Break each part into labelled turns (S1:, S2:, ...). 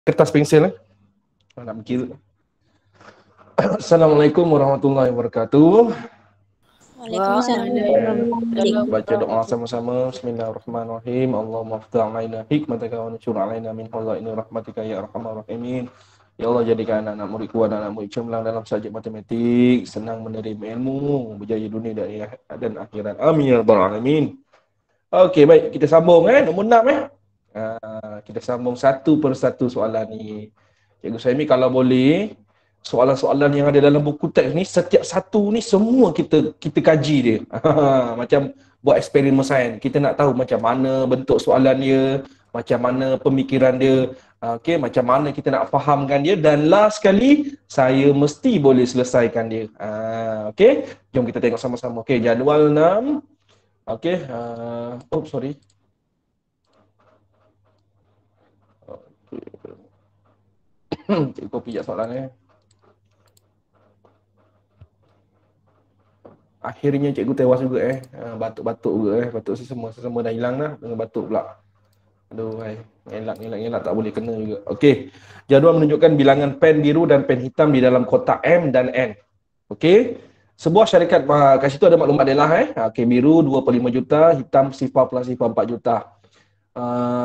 S1: Kertas pensel nak berkira. Assalamualaikum warahmatullahi wabarakatuh.
S2: Waalaikumsalam.
S1: Baca doa sama-sama. Bismillahirrahmanirrahim. Allahumma aftah alaina hikmataka wa nusyur alaina min khazaini rahmatika ya arhamar rahimin. Ya Allah, jadikan anak-anak muridku dan anak murid cemerlang dalam subjek matematik, senang menerima ilmu, berjaya dunia dan akhirat. Amin ya rabbal alamin. Okey, baik, kita sambung nombor 6 kita sambung satu persatu soalan ni. Cikgu Saimi, kalau boleh, soalan-soalan yang ada dalam buku teks ni, setiap satu ni semua kita kaji dia. Macam buat eksperimen sains. Kita nak tahu macam mana bentuk soalan dia, macam mana pemikiran dia, okey, macam mana kita nak fahamkan dia, dan last sekali saya mesti boleh selesaikan dia. Okey, jom kita tengok sama-sama. Okey, jadual 6. Okey, sorry. Cikgu kopi sekejap soalan ni. Akhirnya cikgu tewas juga batuk-batuk juga batuk sesama dah hilang dah dengan batuk pula. Aduh, ngelak tak boleh kena juga. Okey. Jadual menunjukkan bilangan pen biru dan pen hitam di dalam kotak M dan N. Okey. Sebuah syarikat kat situ ada maklumat dia lah Okey, biru 2.5 juta, hitam sifar plus sifar 4 juta.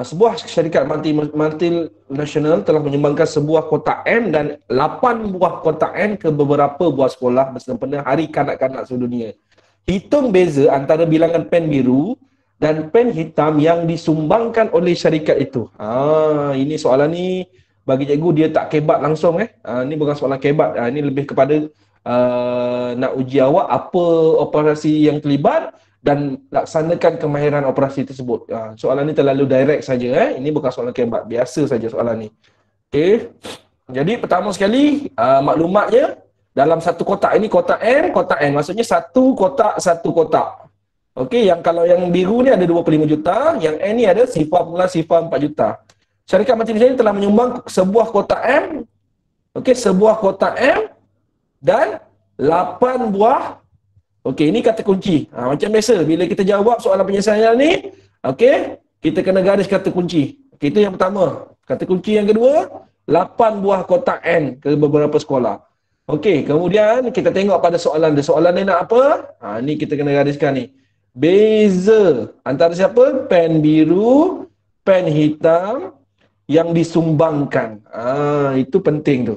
S1: Sebuah syarikat multinasional telah menyumbangkan sebuah kotak M dan 8 buah kotak N ke beberapa buah sekolah bersempena Hari Kanak-kanak Sedunia. Hitung beza antara bilangan pen biru dan pen hitam yang disumbangkan oleh syarikat itu. Ini soalan ni bagi cikgu dia tak kebat langsung Ini bukan soalan kebat. Ini lebih kepada nak uji awak apa operasi yang terlibat dan laksanakan kemahiran operasi tersebut. Soalan ni terlalu direct saja Ini bukan soalan kebat, biasa saja soalan ni. Okey. Jadi pertama sekali maklumatnya dalam satu kotak ini kotak M, kotak N. Maksudnya satu kotak. Okey, yang kalau yang biru ni ada 25 juta, yang N ni ada sifar plus sifar 4 juta. Syarikat multinasional telah menyumbang sebuah kotak M. Okey, sebuah kotak M dan 8 buah. Okey, ini kata kunci. Macam biasa, bila kita jawab soalan penyelesaian ni, okey, kita kena garis kata kunci. Okey, itu yang pertama. Kata kunci yang kedua, 8 buah kotak N ke beberapa sekolah. Okey, kemudian kita tengok pada soalan dia. Soalan dia nak apa? Ni kita kena gariskan ni. Beza antara siapa? Pen biru, pen hitam yang disumbangkan. Itu penting tu.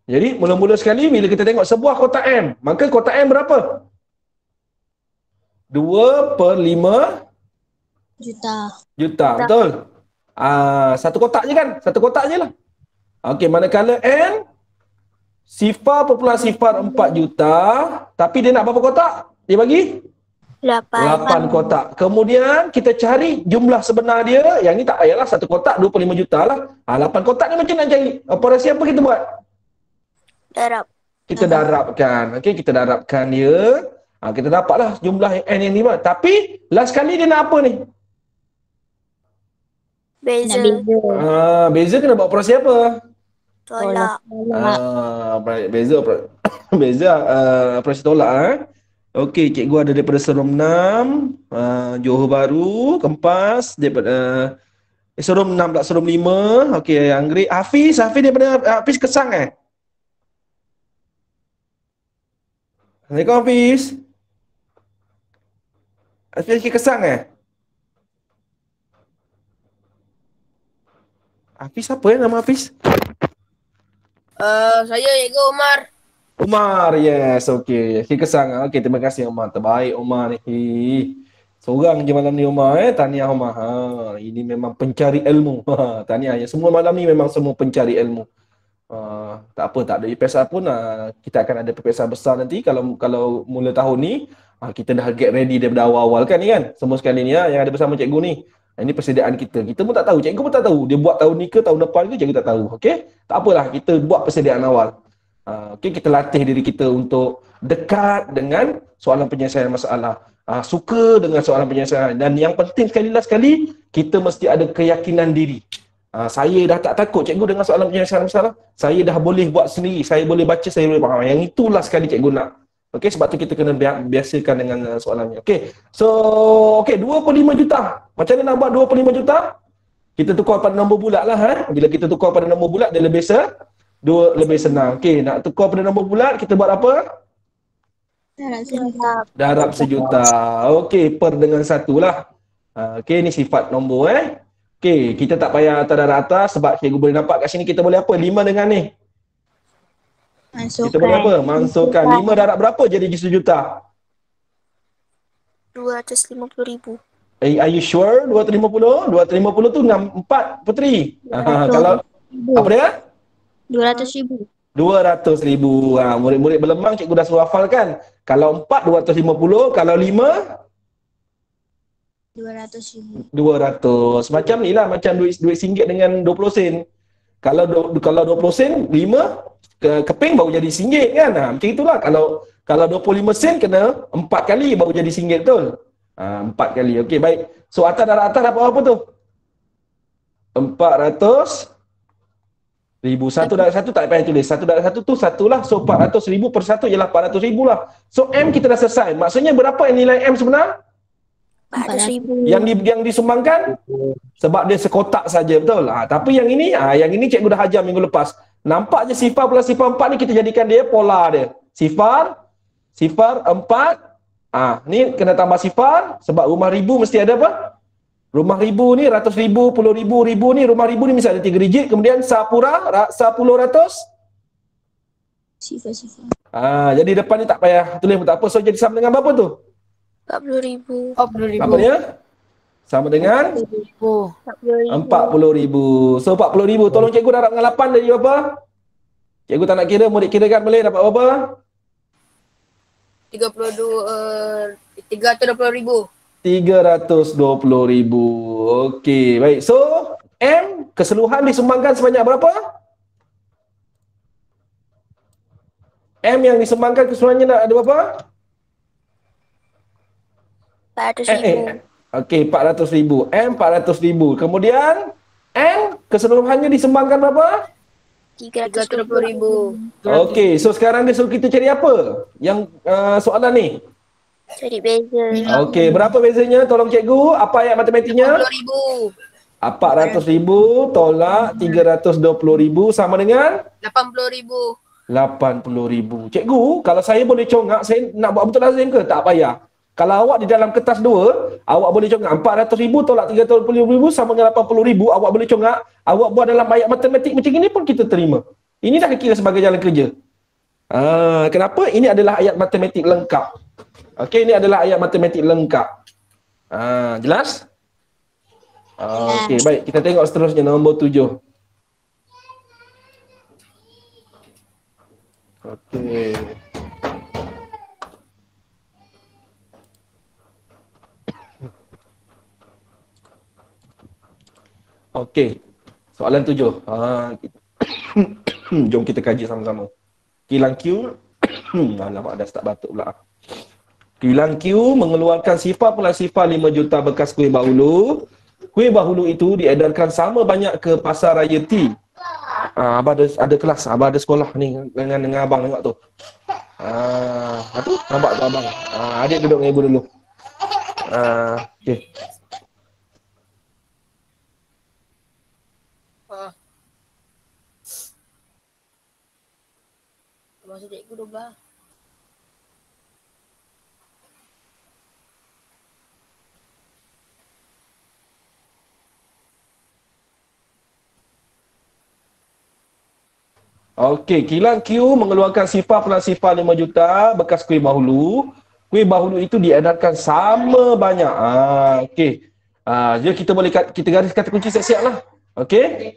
S1: Jadi, mula-mula sekali bila kita tengok sebuah kotak M, maka kotak M berapa? 2/5 juta. Betul? Satu kotak je kan? Satu kotak je lah. Okey, manakala N sifar plus sifar 4 juta, tapi dia nak berapa kotak? Dia bagi 8 kotak. Kemudian kita cari jumlah sebenar dia. Yang ni tak payahlah, satu kotak 25 juta lah. 8 kotak ni macam nak cari? Operasi apa kita buat? Kita darabkan. Okey, kita darabkan dia. Kita dapatlah jumlah N yang 5. Tapi last kali dia nak apa ni?
S2: Beza.
S1: Beza kena buat operasi apa?
S2: Tolak.
S1: Beza operasi tolak Okey, cikgu ada daripada Serum 6, Johor Bahru, Kempas, daripada Serum 6 tak Serum 5. Okey, Anggrek. Hafiz daripada Hafiz Kesang Assalamualaikum Hafiz. Hafiz Kesang Hafiz apa nama Hafiz?
S2: Saya Cikgu Umar.
S1: Umar, yes, okey. Kesang. Okey, terima kasih Umar. Terbaik Umar ni. Seorang je malam ni Umar tahniah Umar. Ini memang pencari ilmu. Tahniah ya. Semua malam ni memang semua pencari ilmu. Tak apa, tak ada IPSA pun kita akan ada PPSA besar nanti kalau mula tahun ni. Kita dah get ready daripada awal-awal kan ni kan. Semua sekali ni yang ada bersama cikgu ni. Ini persediaan kita. Kita pun tak tahu, cikgu pun tak tahu. Dia buat tahun ni ke tahun depan ke, cikgu tak tahu. Okey? Tak apalah, kita buat persediaan awal. Okey, kita latih diri kita untuk dekat dengan soalan penyelesaian masalah. Suka dengan soalan penyelesaian. Dan yang penting sekali, kita mesti ada keyakinan diri. Saya dah tak takut cikgu dengan soalan penyelesaian masalah. Saya dah boleh buat sendiri. Saya boleh baca, saya boleh faham. Yang itulah sekali cikgu nak. Okey, sebab tu kita kena biasakan dengan soalannya. Okey. So, okey, 25 juta. Macam mana nak buat 25 juta? Kita tukar pada nombor bulat lah. Bila kita tukar pada nombor bulat, dia lebih senang. Okey, nak tukar pada nombor bulat, kita buat apa? Darab sejuta. Okey, per dengan satu lah. Okey, ni sifat nombor Okey, kita tak payah atas darab atas sebab cikgu boleh nampak kat sini kita boleh apa? 5 dengan ni. Kita boleh apa? Masukkan 5 darab berapa jadi sejuta?
S2: 250,000.
S1: Are you sure? 250? 250 tu 4 Putri. Kalau apa dia?
S2: 200,000.
S1: 200,000. Murid-murid berlemang cikgu dah suruh hafalkan. Kalau 4 250, kalau 5
S2: 200,000.
S1: 200. Macam ni lah, macam duit RM1 dengan 20 sen. Kalau 20 sen, 5 keping baru jadi RM1 kan. Macam itulah. Kalau 25 sen kena 4 kali baru jadi RM1 betul. 4 kali. Okey, baik. So atas darab atas dapat apa tu? 400,000. Satu darab satu tak payah tulis. Satu darab satu tu satu lah. So 400,000 per satu ialah 400,000 lah. So M kita dah selesai. Maksudnya berapa nilai M sebenar?
S2: 400,000.
S1: Yang disumbangkan? Sebab dia sekotak saja, betul? Tapi yang ini cikgu dah ajar minggu lepas. Nampak je sifar plus sifar 4 ni kita jadikan dia pola dia. Sifar 4. Ni kena tambah sifar sebab rumah ribu mesti ada apa? Rumah ribu ni, ratus ribu, puluh ribu, ribu ni, rumah ribu ni mesti ada 3 digit. Kemudian sapura, 10 ratus.
S2: Sifar.
S1: Jadi depan ni tak payah tulis pun tak apa. So jadi sama dengan berapa tu?
S2: 40,000.
S1: Apa dia? Sama dengan 40,000. So 40,000. Tolong cikgu darab dengan 8 dari berapa? Cikgu tak nak kira, murid kira kan boleh dapat berapa?
S2: 320,000.
S1: 320,000. Okey, baik. So M keseluruhan disumbangkan sebanyak berapa? M yang disumbangkan keseluruhannya nak ada berapa?
S2: 400,000.
S1: Okey, 400,000. M 400,000. Kemudian N keseluruhannya disumbangkan berapa?
S2: 320,000.
S1: Okey, so sekarang dia suruh kita cari apa? Yang soalan ni.
S2: Cari beza.
S1: Okey, berapa bezanya? Tolong cikgu, apa ayat matematiknya?
S2: 40,000.
S1: 400,000 tolak 320,000 sama dengan
S2: 80,000.
S1: 80,000. Cikgu, kalau saya boleh congak, saya nak buat betul lazim ke? Tak payah. Kalau awak di dalam kertas 2, awak boleh congak 400,000 tolak 320,000 sama dengan 80,000, awak boleh congak, awak buat dalam ayat matematik macam ini pun kita terima. Ini dah kira sebagai jalan kerja. Kenapa? Ini adalah ayat matematik lengkap. Okey, ini adalah ayat matematik lengkap. Jelas? Okey, baik. Kita tengok seterusnya nombor 7. Okey. Okey. Soalan 7. Jom kita kaji sama-sama. Kilang Q. Alamak, dah start batuk pula. Kilang Q mengeluarkan sifar plus sifar 5 juta bekas kuih bahulu. Kuih bahulu itu diedarkan sama banyak ke pasar raya T. Abang ada kelas, abang ada sekolah ni dengan abang tengok tu. Aduh, nampak tu abang. Adik duduk dengan ibu dulu. Okey.
S2: Masa cikgu 12.
S1: Okey, kilang Q mengeluarkan sifar plus sifar 5 juta bekas kuih bahulu. Kuih bahulu itu diedarkan sama banyak. Okey. Jadi kita boleh kita garis kata kunci siap-siap lah. Okey.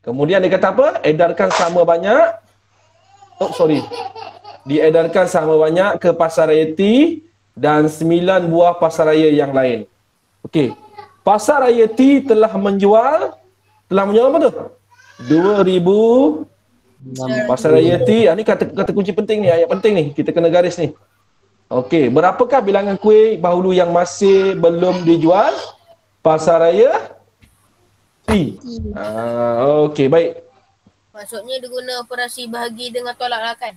S1: Kemudian dia kata apa? Edarkan sama banyak. Diedarkan sama banyak ke pasaraya T dan 9 buah pasaraya yang lain. Okey. Pasaraya T telah menjual apa tu? 2,000 pasaraya T. Ni kata kunci penting ni, ayat penting ni. Kita kena garis ni. Okey, berapakah bilangan kuih bahulu yang masih belum dijual? Pasaraya T. Okey, baik.
S2: Maksudnya dia guna operasi bahagi dengan tolak lah kan?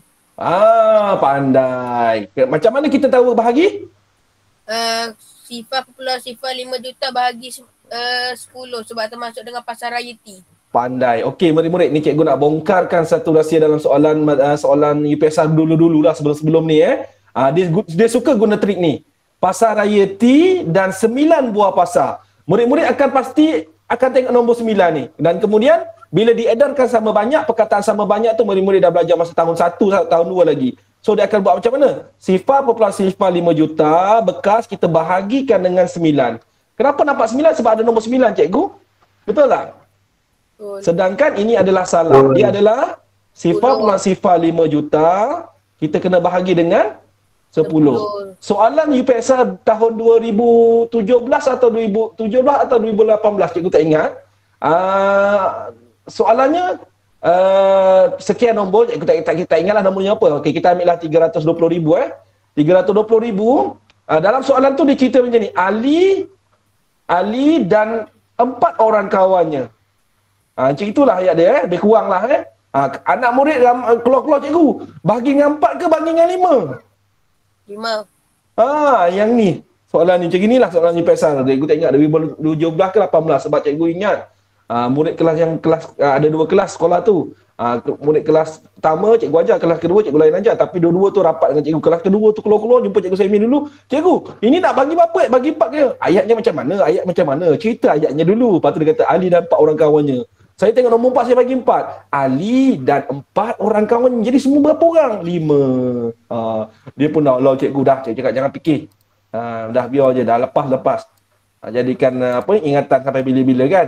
S1: Pandai. Macam mana kita tahu bahagi?
S2: Sifar plus sifar 5 juta bahagi 10 sebab termasuk dengan pasaraya T.
S1: Pandai. Okey, murid-murid, ni cikgu nak bongkarkan satu rahsia dalam soalan UPSR dulu-dulu lah sebelum ni dia suka guna trik ni. Pasaraya T dan 9 buah pasar. Murid-murid akan tengok nombor 9 ni. Dan kemudian bila diedarkan sama banyak, perkataan sama banyak tu murid-murid dah belajar masa tahun 1, tahun 2 lagi. So dia akan buat macam mana? Sifar populasi sifar 5 juta bekas kita bahagikan dengan 9. Kenapa nampak 9? Sebab ada nombor 9, cikgu. Betul tak?
S2: Betul.
S1: Sedangkan ini adalah salah. Dia adalah sifar populasi sifar 5 juta, kita kena bahagi dengan 10. Soalan UPSR tahun 2017 atau 2018, cikgu tak ingat. Soalannya sekian nombor, cikgu tak ingatlah nombornya apa. Okey, kita ambillah 320,000 320,000. Dalam soalan tu dia cerita macam ni. Ali dan 4 orang kawannya. Macam itulah ayat dia lebih kurang lah anak murid keluar-keluar cikgu. Bahagi dengan 4 ke bahagi dengan 5?
S2: 5.
S1: Yang ni. Soalan ni macam inilah soalan UPSR. Cikgu tak ingat 2017 ke 18 sebab cikgu ingat murid ada 2 kelas sekolah tu. Murid kelas pertama cikgu ajar, kelas kedua cikgu lain ajar, tapi dua-dua tu rapat dengan cikgu. Kelas kedua tu keluar-keluar jumpa cikgu Saimin dulu. Cikgu, ini nak bagi berapa? Bagi 4 ke? Ayatnya macam mana? Ayat macam mana? Cerita ayatnya dulu. Lepas tu dia kata Ali dan 4 orang kawannya. Saya tengok nombor 4, saya bagi 4. Ali dan 4 orang kawannya. Jadi semua berapa orang? 5. Dia pun dah, Allah cikgu dah. Cikgu cakap jangan fikir. Dah biar je, dah lepas. Jadikan ingatan sampai bila-bila kan.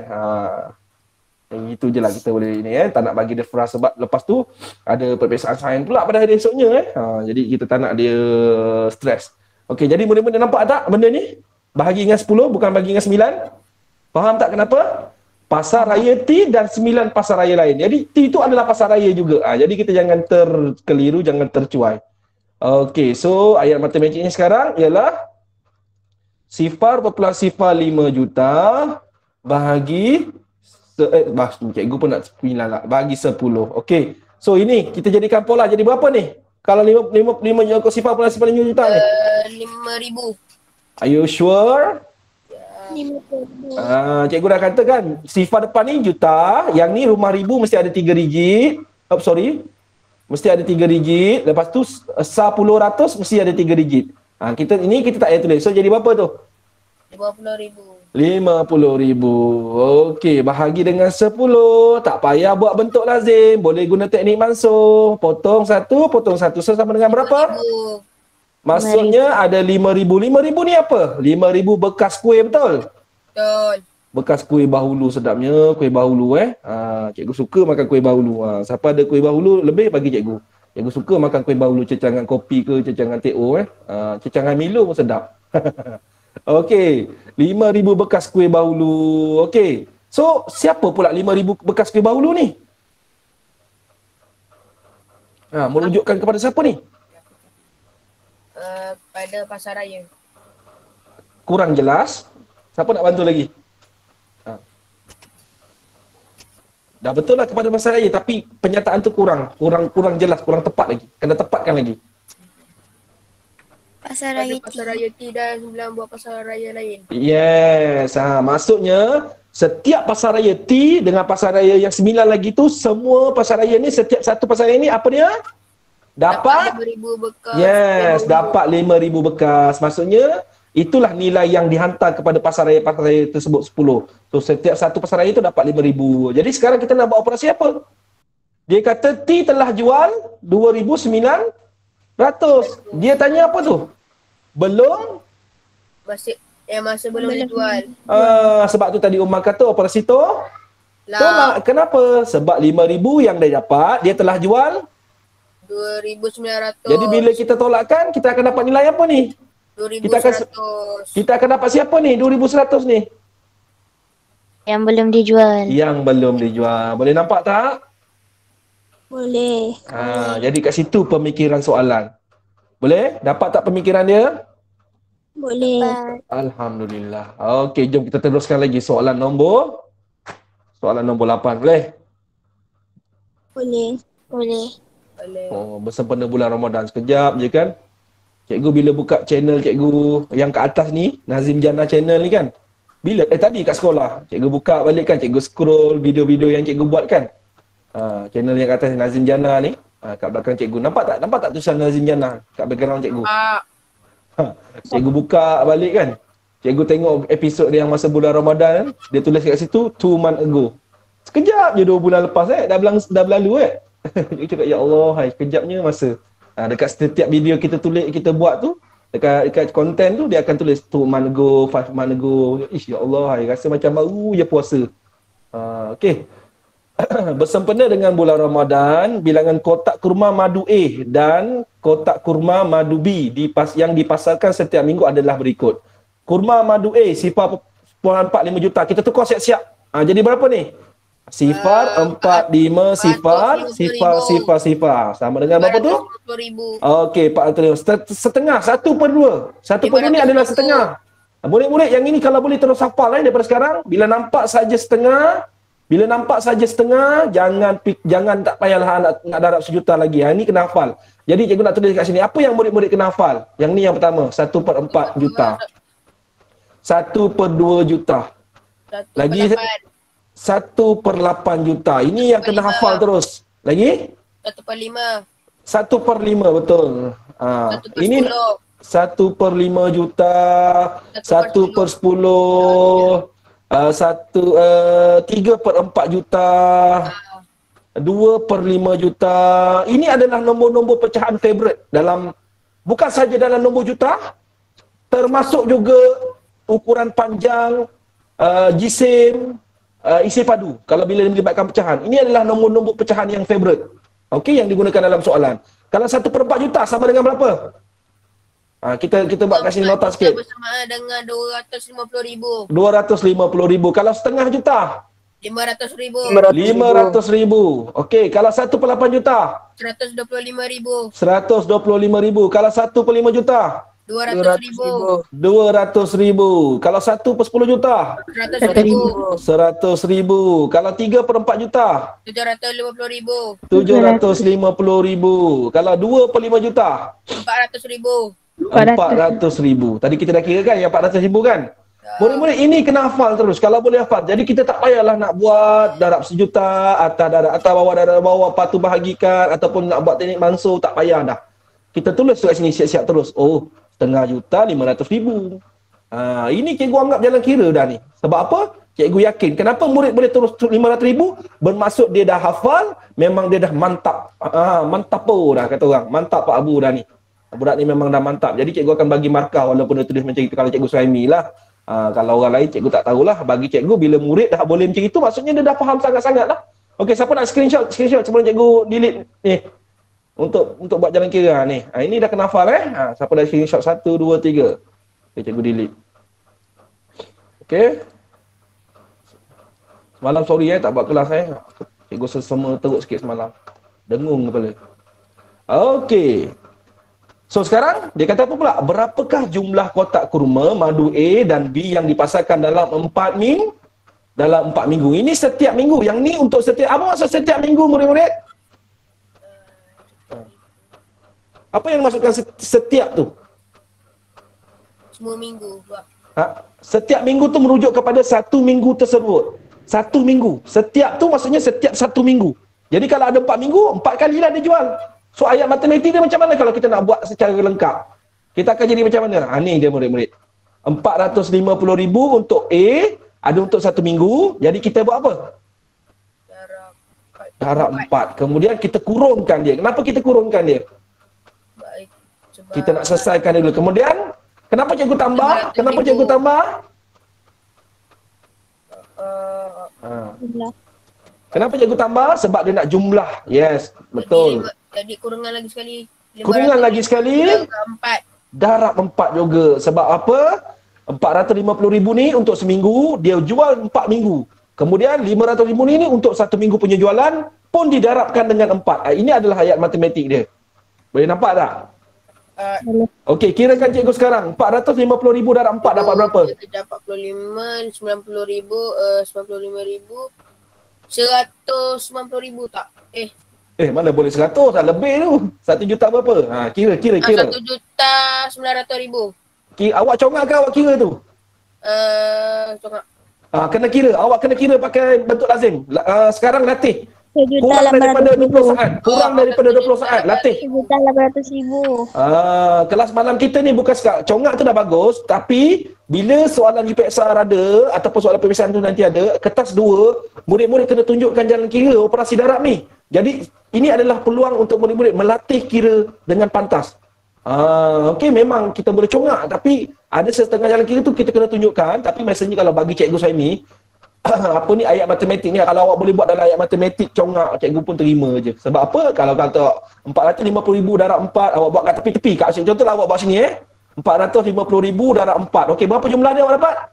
S1: Itu je lah kita boleh ni tak nak bagi dia frust sebab lepas tu ada peperiksaan sains pula pada hari esoknya jadi kita tak nak dia stres. Okey, jadi murid-murid nampak tak benda ni? Bahagi dengan 10 bukan bahagi dengan 9. Faham tak kenapa? Pasar raya T dan 9 pasar raya lain. Jadi T itu adalah pasar raya juga. Jadi kita jangan terkeliru, jangan tercuai. Okey, so ayat matematiknya sekarang ialah sifar populasi sifar 5 juta bahagi cikgu pun nak 9 lah. Bagi 10. Okey. So ini kita jadikan pola. Jadi berapa ni? Kalau 5 sifar populasi sifar 5 juta ni?
S2: 5,000.
S1: Are you sure?
S3: 50,000.
S1: Cikgu dah katakan sifar depan ni juta, yang ni rumah ribu mesti ada 3 digit. Mesti ada 3 digit. Lepas tu sepuluh ratus mesti ada 3 digit. Kita tak payah tulis. So jadi berapa tu?
S2: 50,000.
S1: 50,000. Okey, bahagi dengan 10. Tak payah buat bentuk lazim. Boleh guna teknik mansur. Potong 1. So sama dengan berapa?
S2: 5,000.
S1: Maksudnya ada 5,000. 5,000 ni apa? 5,000 bekas kuih, betul?
S2: Betul.
S1: Bekas kuih bahulu sedapnya. Kuih bahulu cikgu suka makan kuih bahulu. Siapa ada kuih bahulu lebih bagi cikgu. Cikgu suka makan kuih bahulu cecangan kopi ke cecangan teh-o cecangan Milo pun sedap. Okey, 5,000 bekas kuih bahulu. Okey. So, siapa pula 5,000 bekas kuih bahulu ni? Merujukkan kepada siapa ni?
S2: Pada pasar raya.
S1: Kurang jelas. Siapa nak bantu lagi? Dah betul lah kepada pasar raya, tapi penyataan tu kurang jelas, kurang tepat lagi. Kena tepatkan lagi.
S3: Pasar raya
S2: Pasar raya T dan 9 buah pasar raya lain.
S1: Yes. Maksudnya setiap pasar raya T dengan pasar raya yang 9 lagi tu, semua pasar raya ni, setiap satu pasar raya ni apa dia? Dapat
S2: 5,000 bekas.
S1: Yes, dapat 5,000 bekas. Maksudnya itulah nilai yang dihantar kepada pasar raya tersebut 10. So setiap satu pasar raya tu dapat 5,000. Jadi sekarang kita nak buat operasi apa? Dia kata T telah jual 2,900. Dia tanya apa tu? Belum?
S2: Masa belum dijual.
S1: Sebab tu tadi Umar kata operasi tolak. Kenapa? Sebab 5,000 yang dia dapat, dia telah jual
S2: 2,900.
S1: Jadi bila kita tolakkan, kita akan dapat nilai apa ni?
S2: 2,100.
S1: Kita akan dapat siapa ni? 2,100 ni?
S3: yang belum dijual.
S1: Yang belum dijual. Boleh nampak tak?
S3: Boleh.
S1: Jadi kat situ pemikiran soalan. Boleh? Dapat tak pemikiran dia?
S3: Boleh.
S1: Alhamdulillah. Okey, jom kita teruskan lagi soalan nombor 8. Boleh?
S3: Boleh.
S2: Boleh.
S1: Bersempena bulan Ramadan sekejap je kan. Cikgu bila buka channel cikgu yang kat atas ni, Nazim Jannah channel ni kan. Bila? Tadi kat sekolah. Cikgu buka balik kan, cikgu scroll video-video yang cikgu buat kan. Channel yang kat atas Nazim Jana ni. Kat belakang cikgu. Nampak tak? Nampak tak tulisan Nazim Jana kat background cikgu? Cikgu buka balik kan. Cikgu tengok episod dia yang masa bulan Ramadan. Dia tulis kat situ 2 months ago. Sekejap je 2 bulan lepas dah berlalu Cikgu cakap, ya Allah, hai, sekejapnya masa. Dekat setiap video kita tulis, kita buat tu, dekat konten tu dia akan tulis 2 months ago, 5 months ago. Ish, ya Allah, hai, rasa macam baru je puasa. Okey. Bersempena dengan bulan Ramadan, bilangan kotak kurma madu A dan kotak kurma madu B yang dipasarkan setiap minggu adalah berikut. Kurma madu A sifar 45 juta. Kita tukar siap-siap. Jadi berapa ni? Sifar 45 sifar. Sama dengan berapa tu?
S2: 450,000.
S1: Okey, 400. Setengah, 1/2. 1/2 ni adalah setengah. Murid-murid yang ini kalau boleh terus hafal daripada sekarang, bila nampak saja setengah, jangan tak payahlah nak darab sejuta lagi. Ini kena hafal. Jadi cikgu nak tulis kat sini, apa yang murid-murid kena hafal? Yang ni yang pertama, 1/4 juta. 1/2 juta. Lagi 1/8 juta. Ini yang kena hafal terus. Lagi?
S2: 1/5.
S1: 1/5, betul. Ini 1/5 juta, 1/10, 3/4 juta, 2/5 juta. Ini adalah nombor-nombor pecahan favorite dalam, bukan saja dalam nombor juta, termasuk juga ukuran panjang, jisim, isi padu. Kalau bila melibatkan pecahan, ini adalah nombor-nombor pecahan yang favorite. Okey, yang digunakan dalam soalan. Kalau 1/4 juta sama dengan berapa? Kita buat kat sini nota sikit.
S2: Bersamaan dengan 250,000.
S1: 250,000. Kalau setengah juta?
S2: 500,000.
S1: 500,000. Okey, kalau 1/8 juta?
S2: 125,000.
S1: 125,000. Kalau 1/5 juta?
S2: 200,000.
S1: 200,000. Kalau 1/10 juta?
S2: 100,000.
S1: 100,000. Kalau 3/4 juta?
S2: 750,000.
S1: 750,000. Kalau 2/5 juta?
S2: 400,000.
S1: 400,000. Tadi kita dah kira kan yang 400,000 kan? Murid-murid ini kena hafal terus. Kalau boleh hafal. Jadi kita tak payahlah nak buat darab sejuta, atas bawah, darab bawah, patu bahagikan, ataupun nak buat teknik mansur, tak payah dah. Kita tulis kat sini siap-siap terus. Oh, setengah juta, 500,000. Ini cikgu anggap jalan kira dah ni. Sebab apa? Cikgu yakin. Kenapa murid boleh terus 500,000? Bermaksud dia dah hafal, memang dia dah mantap. Mantap dah kata orang. Mantap Pak Abu dah ni. Budak ni memang dah mantap. Jadi cikgu akan bagi markah walaupun dia tulis macam itu. Kalau cikgu Suhaimi lah. Kalau orang lain cikgu tak tahulah. Bagi cikgu bila murid dah boleh macam itu, maksudnya dia dah faham sangat-sangat lah. Okey, siapa nak screenshot sebelum cikgu delete ni. Untuk buat jalan kira ni. Ini dah kena hafal siapa dah screenshot 1, 2, 3. Okay, cikgu delete. Okey. Semalam sorry tak buat kelas Cikgu sesama teruk sikit semalam. Dengung kepala. Okey. So sekarang dia kata apa pula? Berapakah jumlah kotak kurma madu A dan B yang dipasarkan dalam 4 minggu? Dalam 4 minggu. Ini setiap minggu. Yang ni untuk setiap, apa maksud setiap minggu murid-murid? Apa yang dimaksudkan setiap tu?
S2: Semua minggu.
S1: Setiap minggu tu merujuk kepada satu minggu tersebut. Satu minggu. Setiap tu maksudnya setiap satu minggu. Jadi kalau ada 4 minggu, 4 kalilah dia jual. So ayat matematik dia macam mana kalau kita nak buat secara lengkap? Kita akan jadi macam mana? Ni dia murid-murid. 450,000 untuk A, ada untuk satu minggu. Jadi kita buat apa? Darab 4. Kemudian kita kurungkan dia. Kenapa kita kurungkan dia?
S2: Baik.
S1: Kita nak selesaikan dulu. Kemudian, kenapa cikgu tambah? Kenapa cikgu tambah? Kenapa cikgu tambah? Sebab dia nak jumlah. Yes, betul.
S2: Jadi kurungan lagi sekali.
S1: Kurungan lagi sekali. Darab 4 juga. Sebab apa? 450,000 ni untuk seminggu, dia jual 4 minggu. Kemudian 500,000 ni untuk satu minggu punya jualan pun didarabkan dengan 4. Ini adalah ayat matematik dia. Boleh nampak tak? Okey, kirakan cikgu sekarang. 450,000 darab 4 dapat berapa?
S2: 45, 90,000, 95,000, 190,000 tak?
S1: Mana boleh 100 dah lebih tu. 1 juta berapa? Kira.
S2: 1,900,000.
S1: Awak congak ke awak kira tu?
S2: Congak.
S1: Kena kira. Awak kena kira pakai bentuk lazim. Sekarang latih.
S3: 1
S1: Kurang daripada 20
S3: 800
S1: saat. Kurang daripada 20 saat. Latih.
S3: 1 800
S1: Kelas malam kita ni bukan sekat. Congak tu dah bagus. Tapi, bila soalan UPSR ada, ataupun soalan pemeriksaan tu nanti ada, kertas 2, murid-murid kena tunjukkan jalan kira operasi darab ni. Jadi, ini adalah peluang untuk murid-murid melatih kira dengan pantas. Okey, memang kita boleh congak. Tapi, ada setengah jalan kira tu kita kena tunjukkan. Tapi, biasanya kalau bagi cikgu saya ni, apa ni ayat matematik ni, kalau awak boleh buat dalam ayat matematik congak, cikgu pun terima je. Sebab apa? Kalau kata 450,000 darab 4, awak buat kat tepi-tepi. Contohlah awak buat sini 450,000 darab 4. Okey, berapa jumlah dia awak dapat?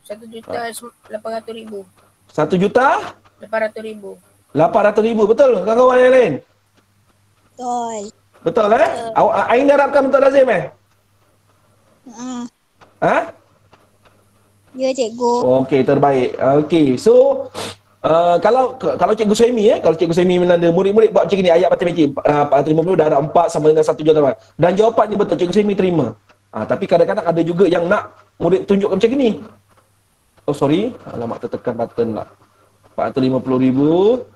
S2: 1,800,000.
S1: 1,800,000.
S2: 800,000.
S1: Betul? Kawan-kawan yang lain?
S3: Betul.
S1: Betul Awak Ain darabkan bentuk lazim Ha?
S3: Ya cikgu.
S1: Okey, terbaik. Okey, so kalau cikgu Suhaimi kalau cikgu Suhaimi menanda murid-murid buat macam ni ayat matematik 450 darab 4 sama dengan 1 juta dan jawapan ni betul, cikgu Suhaimi terima. Tapi kadang-kadang ada juga yang nak murid tunjukkan macam ni. Oh sorry, alamak tertekan button lah. 450,000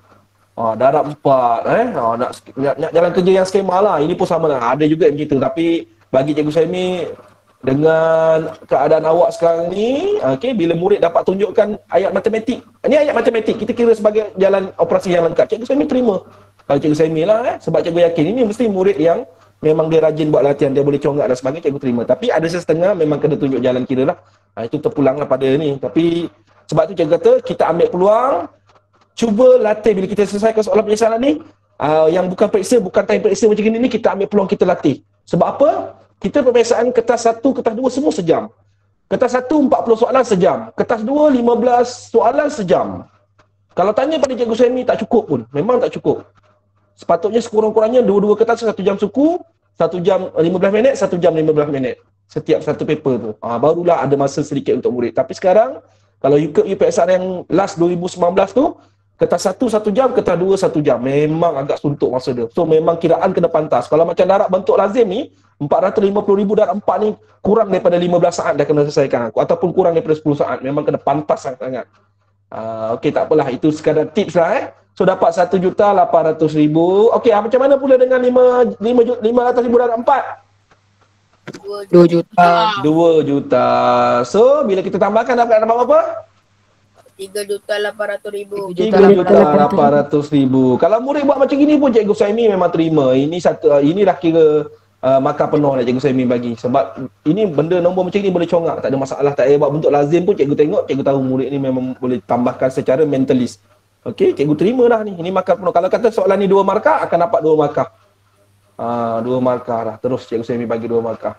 S1: darab 4 nak jalan kerja yang skema lah. Ini pun sama lah. Ada juga yang begitu, tapi bagi cikgu Suhaimi dengan keadaan awak sekarang ni, okey, bila murid dapat tunjukkan ayat matematik, ni ayat matematik kita kira sebagai jalan operasi yang lengkap, cikgu Suhaimi terima. Kalau cikgu Suhaimi lah sebab cikgu yakin ini mesti murid yang memang dia rajin buat latihan, dia boleh congak dan sebagainya, cikgu terima. Tapi ada setengah memang kena tunjuk jalan kira lah. Itu terpulanglah pada ni. Tapi sebab tu cikgu kata kita ambil peluang, cuba latih bila kita selesaikan soalan penyesalan ni, yang bukan periksa, bukan time periksa macam ni, kita ambil peluang kita latih. Sebab apa? Kita peperiksaan kertas 1, kertas 2 semua sejam. Kertas 1 40 soalan sejam. Kertas 2 15 soalan sejam. Kalau tanya pada cikgu Suhaimi tak cukup pun. Memang tak cukup. Sepatutnya sekurang-kurangnya 2 kertas 1 jam suku, 1 jam 15 minit, 1 jam 15 minit. Setiap satu paper tu. Barulah ada masa sedikit untuk murid. Tapi sekarang, kalau UPSR yang last 2019 tu, kertas 1 1 jam, kertas 2 1 jam. Memang agak suntuk masa dia. So memang kiraan kena pantas. Kalau macam darab bentuk lazim ni, 450,000 darab 4 ni kurang daripada 15 saat dah kena selesaikan. Ataupun kurang daripada 10 saat. Memang kena pantas sangat-sangat. Okey, tak apalah. Itu sekadar tips lah So dapat 1,800,000. Okey, macam mana pula dengan 500,000 darab 4?
S2: 2 juta.
S1: 2 juta. So, bila kita tambahkan dapat berapa?
S2: 3,800,000.
S1: 3,800,000. Kalau murid buat macam gini pun cikgu Suhaimi memang terima. Ini dah kira markah penuh lah cikgu Suhaimi bagi. Sebab ini benda nombor macam ni boleh congak, tak ada masalah. Tak payah buat bentuk lazim pun cikgu tengok, cikgu tahu murid ni memang boleh tambahkan secara mentalist. Okey, cikgu terima dah ni. Ini markah penuh. Kalau kata soalan ni 2 markah, akan dapat 2 markah. 2 markah lah. Terus cikgu Suhaimi bagi 2 markah.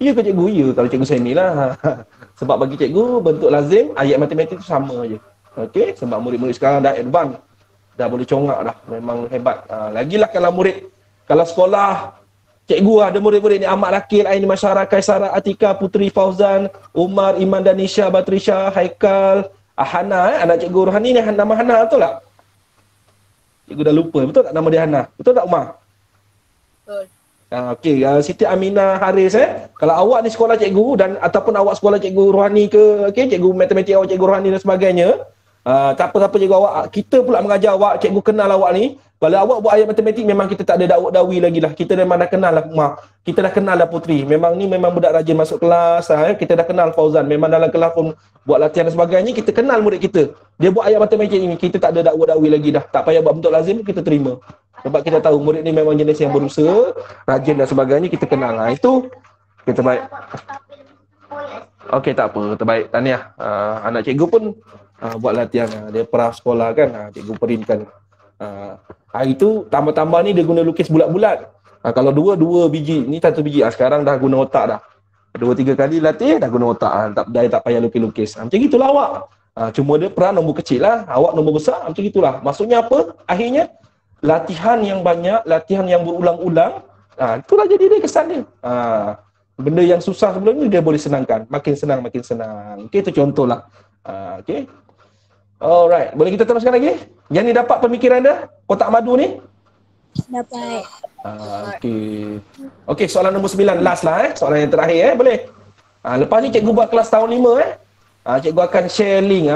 S1: Ya ke cikgu? Ya, kalau cikgu Suhaimi lah. Sebab bagi cikgu, bentuk lazim, ayat matematik tu sama je. Okey, sebab murid-murid sekarang dah advance. Dah boleh congak dah. Memang hebat. Lagilah kalau murid, kalau sekolah, cikgu ada murid-murid ni, Ahmad Lakil, Aini Masyarah, Kaisara, Atika, Putri, Fauzan, Umar, Iman, Danisha, Batrisha, Haikal, Hana, anak cikgu Rohani ni, nama Hana betul tak? Cikgu dah lupa, betul tak nama dia Hana? Betul tak Umar?
S2: Betul.
S1: Okey, Siti Aminah Haris kalau awak ni sekolah cikgu dan ataupun awak sekolah cikgu rohani ke, okey, cikgu matematik awak cikgu rohani dan sebagainya, tak apa-apa cikgu awak, kita pula mengajar awak, cikgu kenal awak ni. Kalau awak buat ayat matematik memang kita tak ada dakwah-dawi lagi lah. Kita memang dah kenal lah Umar. Kita dah kenal lah Putri. Memang ni memang budak rajin masuk kelas. Kita dah kenal Fauzan. Memang dalam kelas pun buat latihan dan sebagainya. Kita kenal murid kita. Dia buat ayat matematik ni. Kita tak ada dakwah-dawi lagi dah. Tak payah buat bentuk lazim, kita terima. Sebab kita tahu murid ni memang jenis yang berusaha, rajin dan sebagainya. Kita kenal lah. Itu kita baik. Okey, tak apa. Terbaik. Tahniah. Anak cikgu pun buat latihan. Dia pernah sekolah kan. Cikgu perinkan. Hari tu tambah-tambah ni dia guna lukis bulat-bulat. Kalau dua biji, ni 1 biji. Sekarang dah guna otak dah. 2-3 kali latih dah guna otak. Tak payah lukis-lukis. Macam gitulah awak. Cuma dia peran nombor kecil lah. Awak nombor besar. Macam gitulah. Maksudnya apa? Akhirnya latihan yang banyak, latihan yang berulang-ulang. Itulah jadi dia kesan dia. Benda yang susah sebelum ni dia boleh senangkan. Makin senang, makin senang. Okey, itu contohlah. Okey. Alright, boleh kita teruskan lagi? Yang ni dapat pemikiran dah? Kotak madu ni?
S3: Dapat.
S1: Okey. Okey, soalan nombor 9 last lah Soalan yang terakhir boleh? Lepas ni cikgu buat kelas tahun 5 cikgu akan share link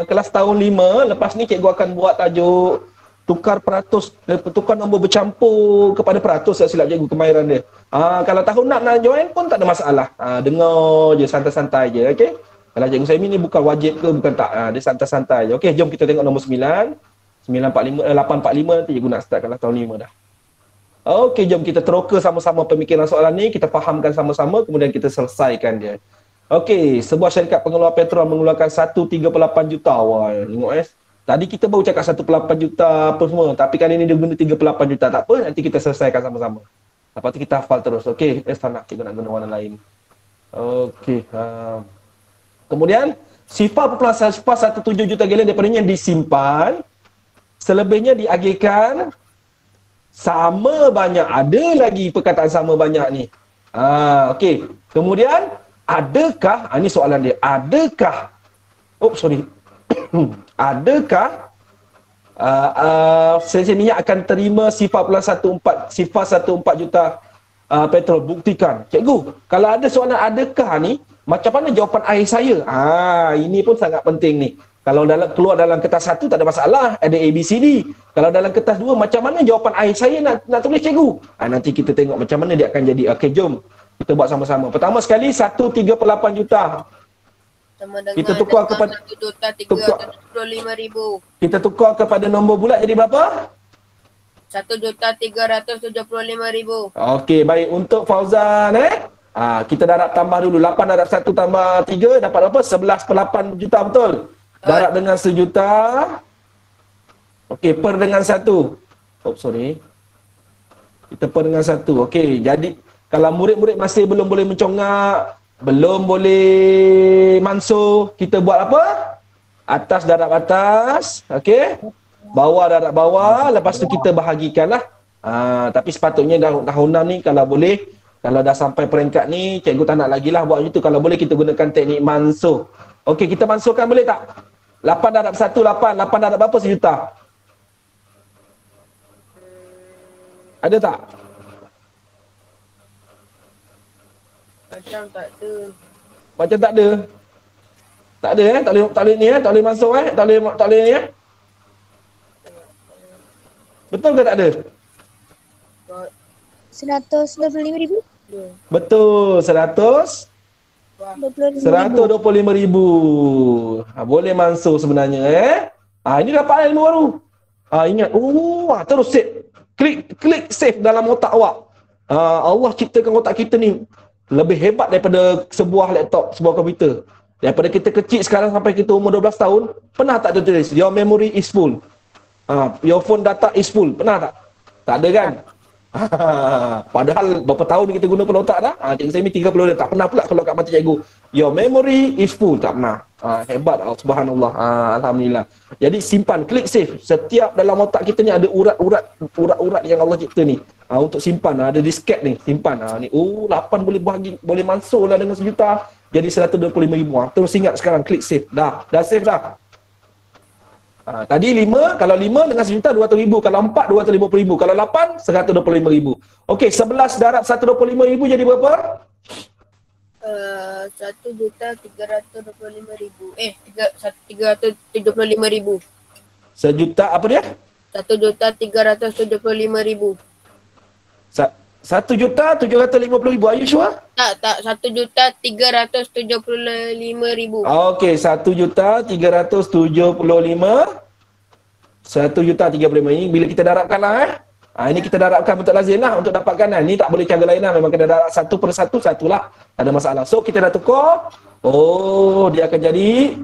S1: kelas tahun 5. Lepas ni cikgu akan buat tajuk tukar peratus, tukar nombor bercampur kepada peratus, tak silap cikgu kemahiran dia. Kalau tahun nak join pun tak ada masalah. Dengar je, santai-santai je, okey. Kalau cikgu Saimi ni bukan wajib ke, bukan tak. Dia santai-santai je. Okey, jom kita tengok nombor 9. 845 nanti cikgu nak start kelas tahun 5 dah. Okey, jom kita teroka sama-sama pemikiran soalan ni, kita fahamkan sama-sama, kemudian kita selesaikan dia. Okey, sebuah syarikat pengeluar petrol mengeluarkan 138 juta. Wah, tengok tadi kita baru cakap 1,8 juta apa semua, tapi kali ni dia guna 38 juta. Tak apa, nanti kita selesaikan sama-sama. Lepas tu kita hafal terus. Okey, tak nak kita nak guna warna lain. Okey. Kemudian, sifar populasi 17 juta galen daripadanya disimpan, selebihnya diagihkan sama banyak. Ada lagi perkataan sama banyak ni. Okey. Kemudian, adakah, ini soalan dia, adakah, adakah stesen minyak akan terima sifar pula 1,4 juta petrol? Buktikan. Cikgu, kalau ada soalan adakah ni, macam mana jawapan akhir saya? Ini pun sangat penting ni. Kalau keluar dalam kertas 1 tak ada masalah, ada ABCD. Kalau dalam kertas 2, macam mana jawapan akhir saya nak tulis cikgu? Nanti kita tengok macam mana dia akan jadi. Okey, jom kita buat sama-sama. Pertama sekali 138 juta. Kita tukar kepada
S2: 1,375,000.
S1: Kita tukar kepada nombor bulat jadi berapa?
S2: 1,375,000.
S1: Okey, baik. Untuk Fauzan kita darab tambah dulu. 8 darab 1 tambah 3 dapat apa? 11,8 juta, betul? Darab dengan 1 juta. Okey, per dengan 1. Kita per dengan 1. Okey, jadi kalau murid-murid masih belum boleh mencongak, belum boleh mansuh, kita buat apa? Atas darab atas, okey? Bawah darab bawah, lepas tu kita bahagikanlah. Tapi sepatutnya tahunan ni kalau boleh, kalau dah sampai peringkat ni, cikgu tak nak lagi lah buat macam tu. Kalau boleh kita gunakan teknik mansuh. Okey, kita mansuhkan boleh tak? 8 darab 1, 8. 8 darab berapa? 1 juta. Ada tak?
S2: Macam tak ada.
S1: Macam tak ada. Tak ada tak boleh ni tak boleh masuk tak boleh ni Betul ke tak ada?
S3: 125,000.
S1: Betul, 125,000. Boleh masuk sebenarnya ini dapat ilmu baru. Ingat, terus save. Klik save dalam otak awak. Allah ciptakan otak kita ni lebih hebat daripada sebuah laptop, sebuah komputer. Daripada kita kecil sekarang sampai kita umur 12 tahun, pernah tak tertulis your memory is full? Your phone data is full. Pernah tak? Tak ada kan? Padahal berapa tahun kita guna otak dah? Cikgu Saimi 30 dah. Tak pernah pula kalau kat mata cikgu, your memory is full. Tak pernah. Hebat, subhanallah. Alhamdulillah. Jadi simpan, klik save. Setiap dalam otak kita ni ada urat-urat yang Allah cipta ni. Untuk simpan, ada disket ni, simpan. Ni 8 boleh masuk lah dengan 1 juta. Jadi 125,000. Terus ingat sekarang, klik save. Dah save dah. Tadi 5, kalau 5 dengan 1 juta 200,000. Kalau 4, 250,000. Kalau 8, 125,000. Okey, 11 darab 125,000 jadi berapa?
S2: 1,325,000. 375,000.
S1: 1 juta apa dia?
S2: 1,375,000.
S1: 1,750,000. Are you sure?
S2: Tak, 1,375,000.
S1: Okey, 1,375,000. 1,350,000 ini bila kita darabkan lah ini kita darabkan untuk lazim lah untuk dapatkan Ini tak boleh cara lain lah. Memang kena darab 1 per 1, 1 lah. Tak ada masalah. So kita dah tukar. Dia akan jadi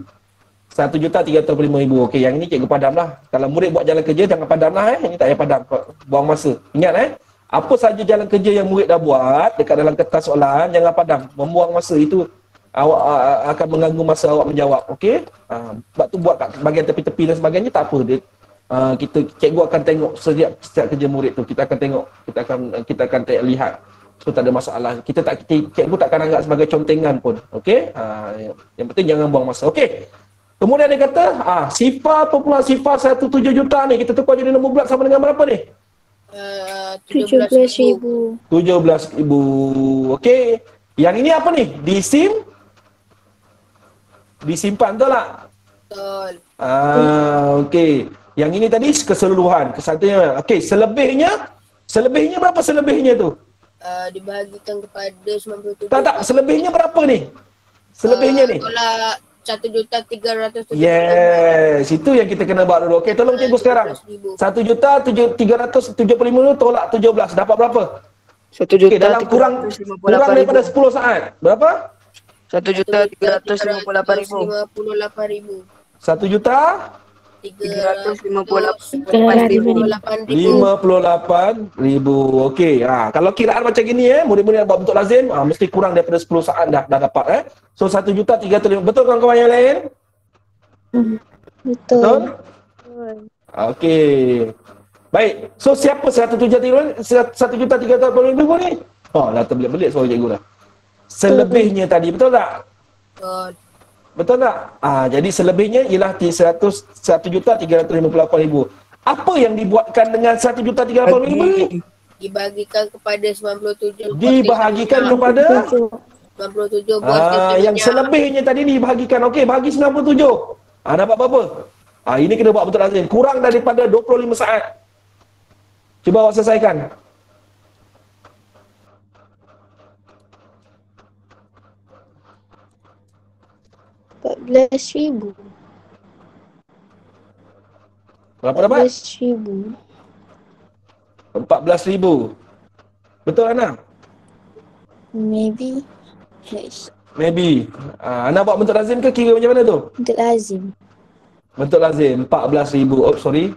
S1: 1,350,000. Okey, yang ini cikgu padam lah. Kalau murid buat jalan kerja jangan padam lah Ini tak payah padam. Buang masa. Ingat apa saja jalan kerja yang murid dah buat dekat dalam kertas soalan, jangan padam. Membuang masa itu awak akan mengganggu masa awak menjawab. Okey? Sebab tu buat kat bahagian tepi-tepi dan sebagainya tak apa. Cikgu akan tengok setiap kerja murid tu. Kita akan lihat. So tak ada masalah. Cikgu takkan anggap sebagai contengan pun. Okey? Yang penting jangan buang masa. Okey. Kemudian dia kata, populasi sifar 1,7 juta ni kita tukar jadi nombor bulat sama dengan berapa ni?
S3: 17,000.
S1: 17,000. Okey. Yang ini apa ni? Disimpan, betul tak?
S2: Betul.
S1: Okey. Yang ini tadi keseluruhan, kesatunya. Okey, selebihnya berapa selebihnya tu?
S2: Dibahagikan kepada 97.
S1: Tak, selebihnya berapa ni? Selebihnya ni.
S2: Tolak 1,300,000.
S1: Yes, itu yang kita kena buat dulu. Okey, tolong cikgu sekarang. 1,375,000 tolak 17, dapat berapa?
S4: 1
S1: Okey, dalam kurang daripada 10 saat. Berapa?
S4: 1.358.000.
S1: 1 juta 58,000. Okey. Kalau kiraan macam gini murid-murid yang buat bentuk lazim, mesti kurang daripada 10 saat dah dapat So 1,350,000. Betul kawan-kawan yang lain?
S3: Betul.
S1: Okey. Baik. So siapa 1,350,000 ni? Dah terbelit-belit suara cikgu dah. Selebihnya tadi, betul tak?
S2: Betul.
S1: Betul tak? Jadi selebihnya ialah 1,358,000. Apa yang dibuatkan dengan 1,358,000 ni?
S2: Dibahagikan kepada 97.
S1: Dibahagikan kepada
S2: 97 buah stesen
S1: yang
S2: minyak.
S1: selebihnya tadi dibahagikan. Okey, bahagi 97. Dapat berapa? Ini kena buat betul lazim. Kurang daripada 25 saat. Cuba awak selesaikan.
S3: 14,000.
S1: Berapa dapat?
S3: 14,000.
S1: 14,000. Betul Ana?
S3: Maybe. Yes.
S1: Maybe. Ana buat bentuk lazim ke kira macam mana tu?
S3: Untuk lazim.
S1: Bentuk lazim 14,000. Oh, sorry.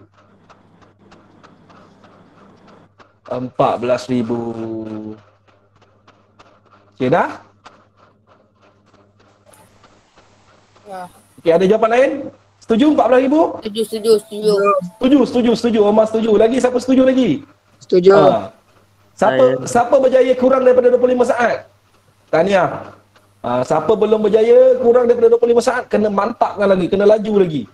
S1: 14,000. Okey dah? Okey, ada jawapan lain? Setuju 14,000? Setuju. Omar setuju. Lagi siapa setuju lagi?
S4: Setuju.
S1: Siapa berjaya kurang daripada 25 saat? Tahniah. Siapa belum berjaya kurang daripada 25 saat, kena mantapkan lagi, kena laju lagi.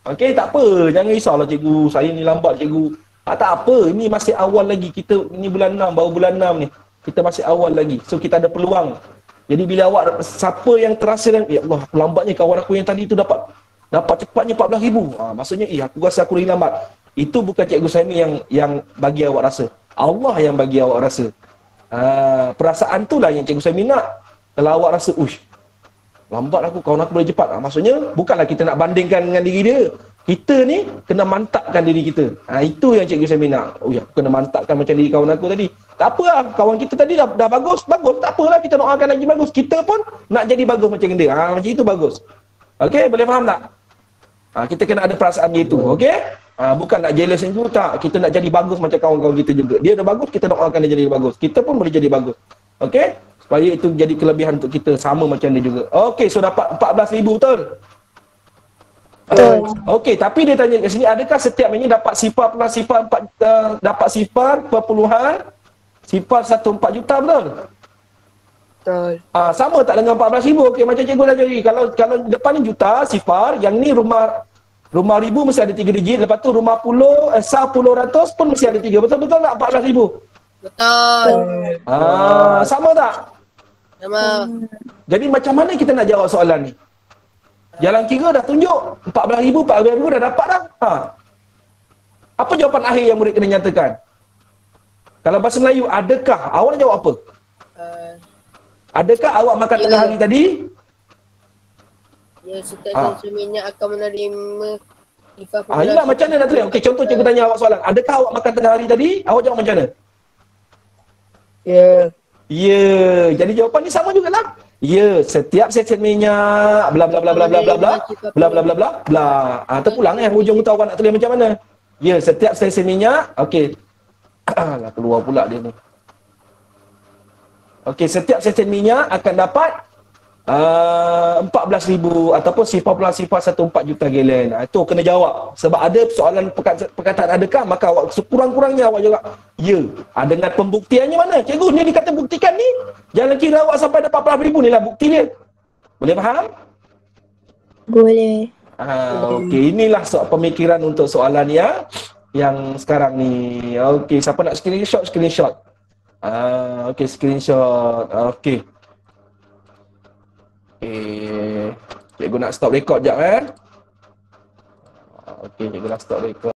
S1: Okey, tak apa. Jangan risaulah cikgu. Saya ni lambat cikgu. Tak apa. Ini masih awal lagi. Ini bulan 6, baru bulan 6 ni. Kita masih awal lagi. So, kita ada peluang. Jadi bila awak, siapa yang terasa dan, ya Allah, aku lambatnya kawan aku yang tadi tu dapat cepatnya 14,000. Maksudnya, aku rasa aku lagi lambat. Itu bukan cikgu Saimi yang bagi awak rasa. Allah yang bagi awak rasa. Perasaan tu lah yang cikgu Saimi nak. Kalau awak rasa, lambat aku, kawan aku boleh cepat. Maksudnya, bukanlah kita nak bandingkan dengan diri dia. Kita ni kena mantapkan diri kita. Itu yang cikgu Saimi nak. Aku kena mantapkan macam diri kawan aku tadi. Tak apa lah, kawan kita tadi dah bagus. Tak apalah, kita doakan lagi bagus. Kita pun nak jadi bagus macam dia. Macam itu bagus. Okey, boleh faham tak? Kita kena ada perasaan gitu. Okey? Bukan nak jealous itu, tak. Kita nak jadi bagus macam kawan-kawan kita juga. Dia dah bagus, kita doakan dia jadi bagus. Kita pun boleh jadi bagus. Okey? Supaya itu jadi kelebihan untuk kita. Sama macam dia juga. Okey, so dapat 14,000, betul? Okey, tapi dia tanya kat sini, adakah setiap ini dapat sifar plus sifar 4, dapat sifar perpuluhan sifar 1/4 juta, betul?
S4: Betul.
S1: Sama tak dengan 14,000? Okey, macam cikgu dah jadi. Kalau depan ni juta sifar, yang ni rumah ribu mesti ada 3 digit, lepas tu rumah puluh, puluh ratus pun mesti ada 3. Betul tak 14,000?
S2: Betul.
S1: Sama tak?
S2: Sama.
S1: Jadi macam mana kita nak jawab soalan ni? Jalan kira dah tunjuk 14,000 dah dapat dah. Apa jawapan akhir yang murid kena nyatakan? Kalau bahasa Melayu, adakah? Awak nak jawab apa? Adakah awak makan tengah hari tadi?
S2: Ya, setiap minyak akan menerima sifar
S1: Yelah, macam mana nak tulis? Okey, contoh cikgu tanya awak soalan. Adakah awak makan tengah hari tadi? Awak jawab macam mana?
S4: Ya.
S1: Ya, jadi jawapan ni sama jugalah. Ya, setiap sesen minyak bla bla bla bla bla bla bla bla bla bla bla bla. Terpulang hujung tu awak nak tulis macam mana? Ya, setiap sesen minyak, okey. Lah keluar pula dia ni. Okey, setiap sesen minyak akan dapat 14,000 ataupun sifar plus sifar 1/4 juta galen. Itu kena jawab. Sebab ada soalan perkataan adakah, maka awak sekurang-kurangnya awak jawab ya. Dengan pembuktiannya mana? Cikgu, ni dikata buktikan ni. Jangan kira awak sampai dapat 14,000 ni lah bukti dia. Boleh faham?
S3: Boleh.
S1: Okey, inilah pemikiran untuk soalan yang sekarang ni. Okey, siapa nak screenshot? Okey, screenshot. Okey. Okey. Cikgu nak stop record jap. Okey, cikgu nak stop record.